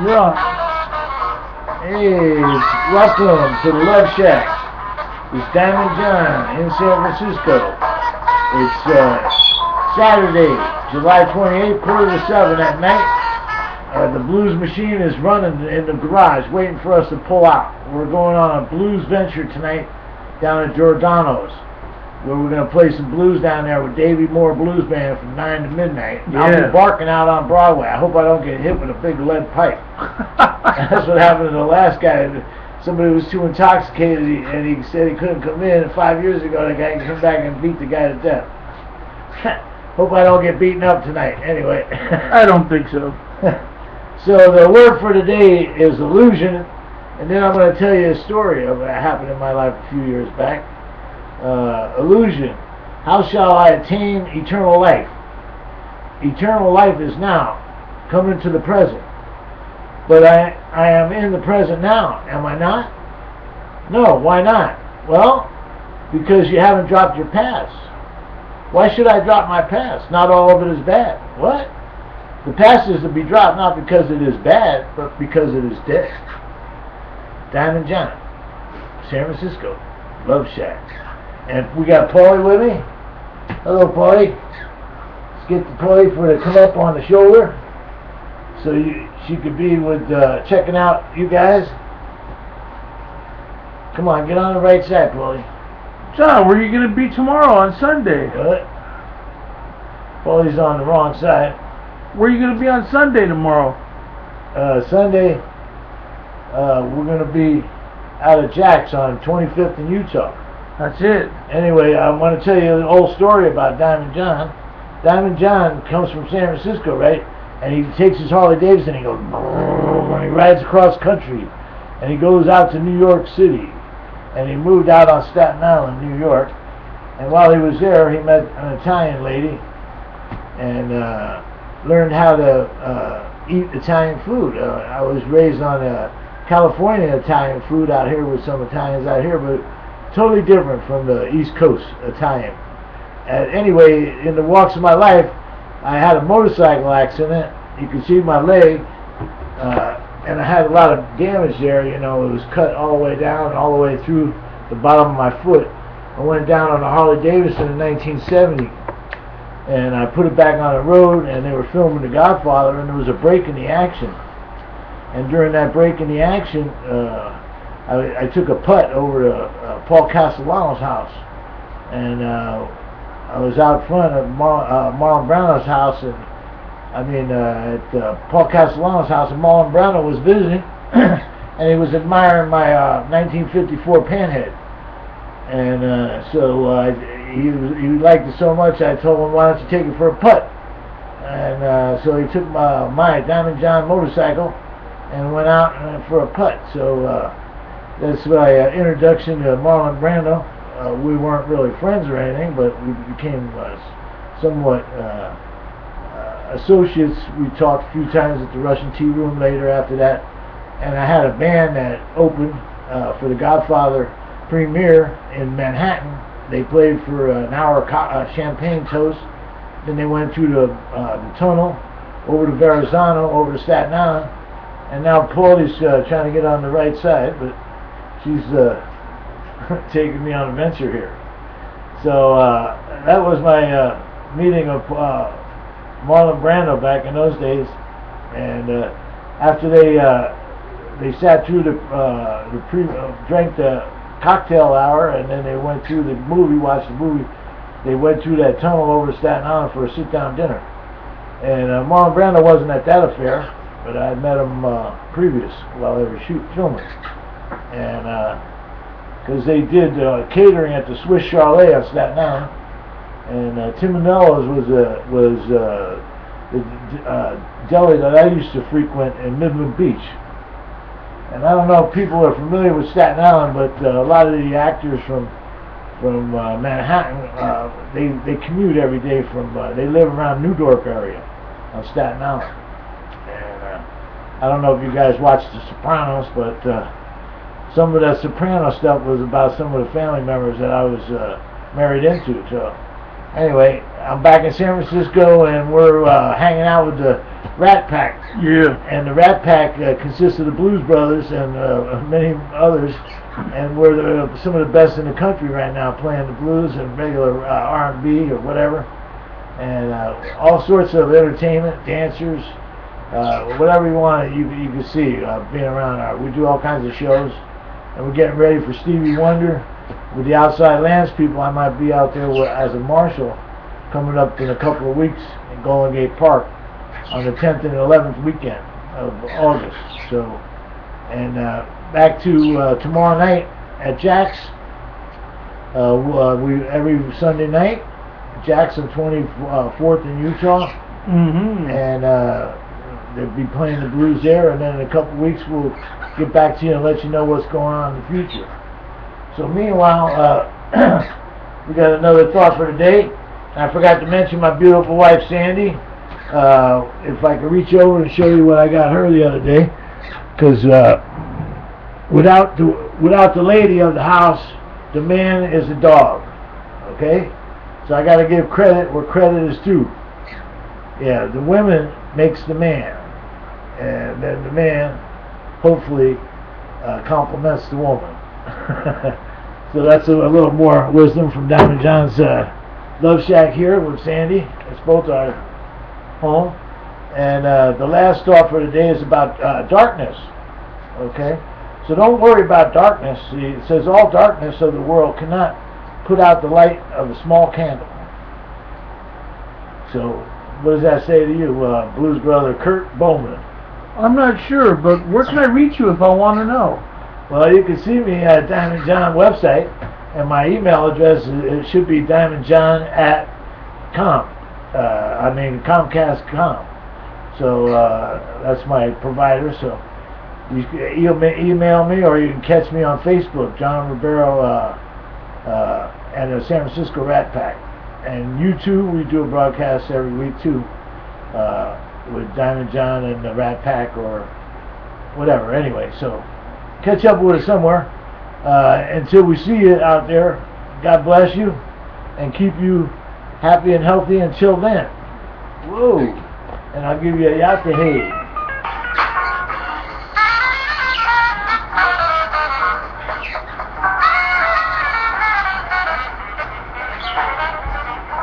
Yeah. Hey, welcome to the Love Shack. It's Diamond John in San Francisco. It's Saturday, July 28th, quarter to 7 at night. The blues machine is running in the garage, waiting for us to pull out. We're going on a blues venture tonight down at Giordano's, where we're going to play some blues down there with Davey Moore Blues Band from 9 to midnight. Yeah. I'll be barking out on Broadway. I hope I don't get hit with a big lead pipe. That's what happened to the last guy. Somebody was too intoxicated and he said he couldn't come in. And 5 years ago, the guy came back and beat the guy to death. Hope I don't get beaten up tonight. Anyway. I don't think so. So the word for today is illusion. And then I'm going to tell you a story of what happened in my life a few years back. Illusion. How shall I attain eternal life? Eternal life is now. Come into the present. But I am in the present now. Am I not? No, why not? Well, because you haven't dropped your past. Why should I drop my past? Not all of it is bad. What? The past is to be dropped not because it is bad, but because it is dead. Diamond John, San Francisco, Love Shack. And we got Paulie with me. Hello, Paulie. Let's get the Paulie for to come up on the shoulder so she could be with checking out you guys. Come on, get on the right side, Paulie. John, where are you going to be tomorrow on Sunday? What? Paulie's on the wrong side. Where are you going to be on Sunday tomorrow? Sunday, we're going to be out at Jack's on 25th in Utah. That's it. Anyway, I want to tell you an old story about Diamond John. Diamond John comes from San Francisco, right? And he takes his Harley Davidson and he goes, and he rides across country. And he goes out to New York City. And he moved out on Staten Island, New York. And while he was there, he met an Italian lady and learned how to eat Italian food. I was raised on California Italian food out here with some Italians out here, but totally different from the East Coast Italian. Anyway, in the walks of my life, I had a motorcycle accident. You can see my leg, and I had a lot of damage there. You know, it was cut all the way down, all the way through the bottom of my foot. I went down on a Harley Davidson in 1970, and I put it back on the road, and they were filming The Godfather, and there was a break in the action. And during that break in the action, I took a putt over to Paul Castellanos' house, and I was out front of Marlon Brando's house, and at Paul Castellanos' house, and Marlon Brando was visiting, and he was admiring my 1954 Panhead, and he liked it so much. I told him, why don't you take it for a putt? And so he took my Diamond John motorcycle and went out for a putt. So that's my introduction to Marlon Brando. We weren't really friends or anything, but we became somewhat associates. We talked a few times at the Russian Tea Room later after that. And I had a band that opened for the Godfather premiere in Manhattan. They played for an hour champagne toast. Then they went through the tunnel over to Verrazano, over to Staten Island. And now Paulie's trying to get on the right side, but she's taking me on a venture here. So that was my meeting of Marlon Brando back in those days. And after they sat through drank the cocktail hour, and then they went through the movie, watched the movie. They went through that tunnel over to Staten Island for a sit-down dinner. And Marlon Brando wasn't at that affair, but I had met him previous while they were filming. And because they did catering at the Swiss Chalet on Staten Island, and Tim Manello's was the deli that I used to frequent in Midland Beach. And I don't know if people are familiar with Staten Island, but a lot of the actors from Manhattan, they commute every day from, they live around New York area on Staten Island. And I don't know if you guys watched The Sopranos, but some of that Soprano stuff was about some of the family members that I was married into. So anyway, I'm back in San Francisco, and we're hanging out with the Rat Pack. Yeah. And the Rat Pack consists of the Blues Brothers and many others, and we're some of the best in the country right now playing the blues and regular R&B or whatever, and all sorts of entertainment, dancers, whatever you want, you can see being around. We do all kinds of shows, and we're getting ready for Stevie Wonder. With the Outside Lands people, I might be out there as a marshal coming up in a couple of weeks in Golden Gate Park on the 10th and 11th weekend of August. So, and back to tomorrow night at Jack's. We every Sunday night, Jack's on 24th in Utah, Mm-hmm. and they'll be playing the blues there. And then in a couple of weeks, we'll get back to you and let you know what's going on in the future. So meanwhile, we got another thought for today. I forgot to mention my beautiful wife Sandy. If I could reach over and show you what I got her the other day, because without the lady of the house, the man is a dog. Okay, so I got to give credit where credit is due. Yeah, the woman makes the man, and then the man hopefully compliments the woman. So that's a little more wisdom from Diamond John's Love Shack here with Sandy. It's both our home. And the last thought for today is about darkness. Okay? So don't worry about darkness. See, it says all darkness of the world cannot put out the light of a small candle. So what does that say to you, Blues brother Kurt Bowman? I'm not sure, but where can I reach you if I want to know? Well, you can see me at Diamond John website, and my email address it should be diamondjohn@com. Comcast.com. So that's my provider. So you can email me, or you can catch me on Facebook, John Ribeiro, and the San Francisco Rat Pack. And YouTube, we do a broadcast every week too, with Diamond John and the Rat Pack or whatever. Anyway, so catch up with us somewhere. Until we see you out there, God bless you and keep you happy and healthy until then. Whoa! And I'll give you a yate.